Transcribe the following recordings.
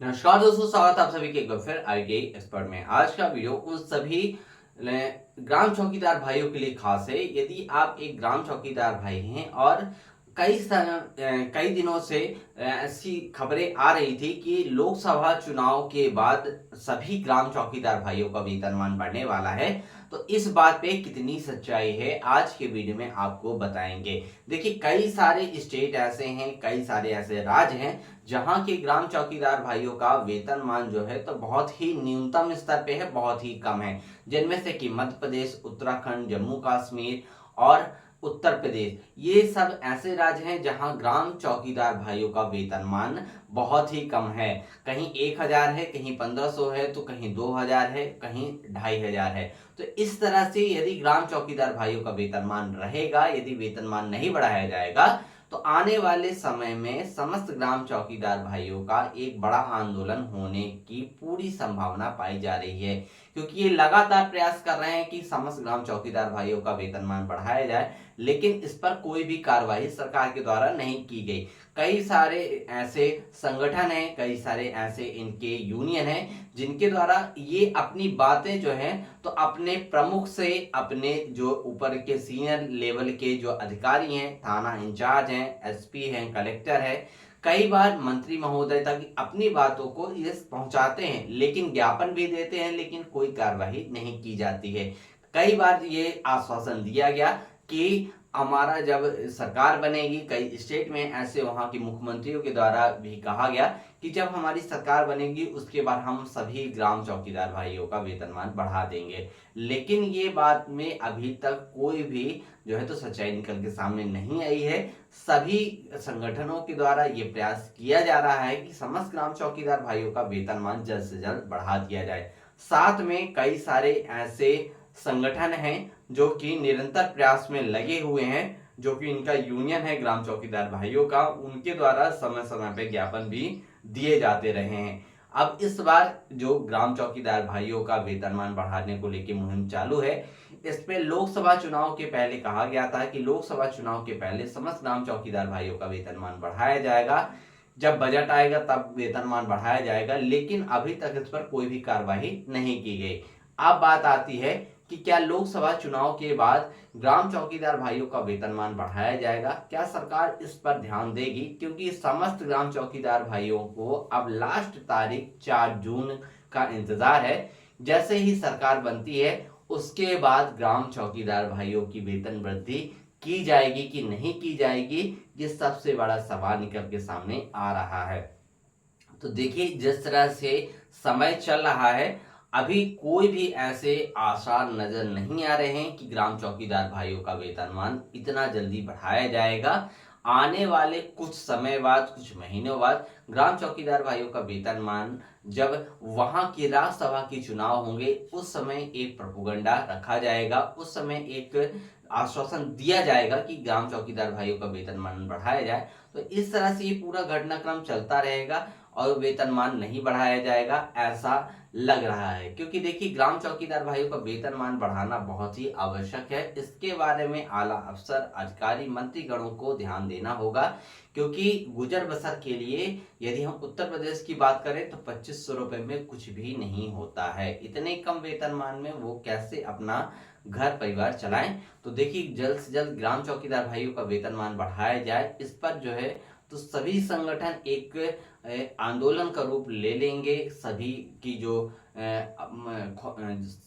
नमस्कार दोस्तों, स्वागत है आप सभी के एक बार फिर आईटीआई एक्सपर्ट में। आज का वीडियो उन सभी ग्राम चौकीदार भाइयों के लिए खास है। यदि आप एक ग्राम चौकीदार भाई हैं और कई दिनों से ऐसी खबरें आ रही थी कि लोकसभा चुनाव के बाद सभी ग्राम चौकीदार भाइयों का वेतनमान बढ़ने वाला है, तो इस बात पे कितनी सच्चाई है आज के वीडियो में आपको बताएंगे। देखिए, कई सारे स्टेट ऐसे हैं, कई सारे ऐसे राज्य हैं जहां के ग्राम चौकीदार भाइयों का वेतनमान जो है तो बहुत ही न्यूनतम स्तर पे है, बहुत ही कम है। जिनमें से कि मध्य प्रदेश, उत्तराखंड, जम्मू कश्मीर और उत्तर प्रदेश, ये सब ऐसे राज्य हैं जहां ग्राम चौकीदार भाइयों का वेतनमान बहुत ही कम है। कहीं 1000 है, कहीं 1500 है, तो कहीं 2000 है, कहीं 2500 है। तो इस तरह से यदि ग्राम चौकीदार भाइयों का वेतनमान रहेगा, यदि वेतनमान नहीं बढ़ाया जाएगा, तो आने वाले समय में समस्त ग्राम चौकीदार भाइयों का एक बड़ा आंदोलन होने की पूरी संभावना पाई जा रही है। क्योंकि ये लगातार प्रयास कर रहे हैं कि समस्त ग्राम चौकीदार भाइयों का वेतनमान बढ़ाया जाए, लेकिन इस पर कोई भी कार्रवाई सरकार के द्वारा नहीं की गई। कई सारे ऐसे संगठन हैं, कई सारे ऐसे इनके यूनियन हैं जिनके द्वारा ये अपनी बातें जो हैं तो अपने प्रमुख से, अपने जो ऊपर के सीनियर लेवल के जो अधिकारी हैं, थाना इंचार्ज हैं, एसपी हैं, कलेक्टर है, कई बार मंत्री महोदय तक अपनी बातों को ये पहुंचाते हैं, लेकिन ज्ञापन भी देते हैं, लेकिन कोई कार्रवाई नहीं की जाती है। कई बार ये आश्वासन दिया गया कि हमारा जब सरकार बनेगी, कई स्टेट में ऐसे वहां के मुख्यमंत्रियों के द्वारा भी कहा गया कि जब हमारी सरकार बनेगी उसके बाद हम सभी ग्राम चौकीदार भाइयों का वेतनमान बढ़ा देंगे। लेकिन ये बात में अभी तक कोई भी जो है तो सच्चाई निकल के सामने नहीं आई है। सभी संगठनों के द्वारा ये प्रयास किया जा रहा है कि समस्त ग्राम चौकीदार भाइयों का वेतनमान जल्द से जल्द बढ़ा दिया जाए। साथ में कई सारे ऐसे संगठन हैं जो कि निरंतर प्रयास में लगे हुए हैं, जो कि इनका यूनियन है ग्राम चौकीदार भाइयों का, उनके द्वारा समय समय पे ज्ञापन भी दिए जाते रहे हैं। अब इस बार जो ग्राम चौकीदार भाइयों का वेतनमान बढ़ाने को लेकर मुहिम चालू है, इस पे लोकसभा चुनाव के पहले कहा गया था कि लोकसभा चुनाव के पहले समस्त ग्राम चौकीदार भाइयों का वेतनमान बढ़ाया जाएगा, जब बजट आएगा तब वेतनमान बढ़ाया जाएगा, लेकिन अभी तक इस पर कोई भी कार्रवाई नहीं की गई। अब बात आती है कि क्या लोकसभा चुनाव के बाद ग्राम चौकीदार भाइयों का वेतनमान बढ़ाया जाएगा? क्या सरकार इस पर ध्यान देगी? क्योंकि समस्त ग्राम चौकीदार भाइयों को अब लास्ट तारीख 4 जून का इंतजार है। जैसे ही सरकार बनती है उसके बाद ग्राम चौकीदार भाइयों की वेतन वृद्धि की जाएगी कि नहीं की जाएगी, ये सबसे बड़ा सवाल निकल के सामने आ रहा है। तो देखिए, जिस तरह से समय चल रहा है, अभी कोई भी ऐसे आसार नजर नहीं आ रहे हैं कि ग्राम चौकीदार भाइयों का वेतनमान इतना जल्दी बढ़ाया जाएगा। आने वाले कुछ समय बाद, कुछ महीनों बाद ग्राम चौकीदार भाइयों का वेतनमान, जब वहां के राज्यसभा के चुनाव होंगे उस समय एक प्रोपेगेंडा रखा जाएगा, उस समय एक आश्वासन दिया जाएगा कि ग्राम चौकीदार भाइयों का वेतनमान बढ़ाया जाए। तो इस तरह से ये पूरा घटनाक्रम चलता रहेगा और वेतनमान नहीं बढ़ाया जाएगा, ऐसा लग रहा है। क्योंकि देखिए, ग्राम चौकीदार भाइयों का वेतनमान बढ़ाना बहुत ही आवश्यक है। इसके बारे में आला अफसर, अधिकारी, मंत्रीगणों को ध्यान देना होगा। क्योंकि गुजर बसर के लिए यदि हम उत्तर प्रदेश की बात करें तो 2500 रुपए में कुछ भी नहीं होता है। इतने कम वेतनमान में वो कैसे अपना घर परिवार चलाएं? तो देखिए, जल्द से जल्द ग्राम चौकीदार भाइयों का वेतनमान बढ़ाया जाए। इस पर जो है तो सभी संगठन एक आंदोलन का रूप ले लेंगे। सभी की जो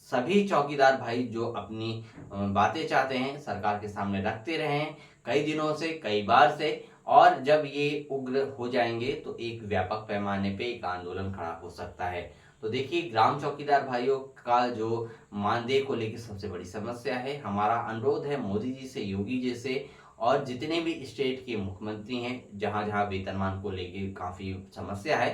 सभी चौकीदार भाई जो अपनी बातें चाहते हैं सरकार के सामने रखते रहे हैं कई दिनों से, कई बार से, और जब ये उग्र हो जाएंगे तो एक व्यापक पैमाने पे एक आंदोलन खड़ा हो सकता है। तो देखिए, ग्राम चौकीदार भाइयों का जो मानदेय को लेकर सबसे बड़ी समस्या है। हमारा अनुरोध है मोदी जी से, योगी जी से, और जितने भी स्टेट के मुख्यमंत्री हैं जहां जहां वेतनमान को लेके काफी समस्या है,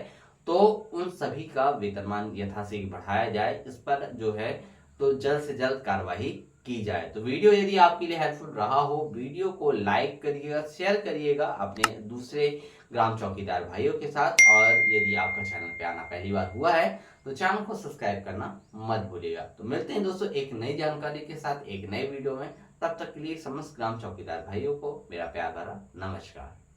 तो उन सभी का वेतनमान यथाशीघ्र बढ़ाया जाए। इस पर जो है तो जल्द से जल्द कार्रवाई की जाए। तो वीडियो यदि आपके लिए हेल्पफुल रहा हो, वीडियो को लाइक करिएगा, शेयर करिएगा अपने दूसरे ग्राम चौकीदार भाइयों के साथ, और यदि आपका चैनल पे आना पहली बार हुआ है तो चैनल को सब्सक्राइब करना मत भूलिएगा। तो मिलते हैं दोस्तों एक नई जानकारी के साथ एक नए वीडियो में। तब तक के लिए समस्त ग्राम चौकीदार भाइयों को मेरा प्यार भरा नमस्कार।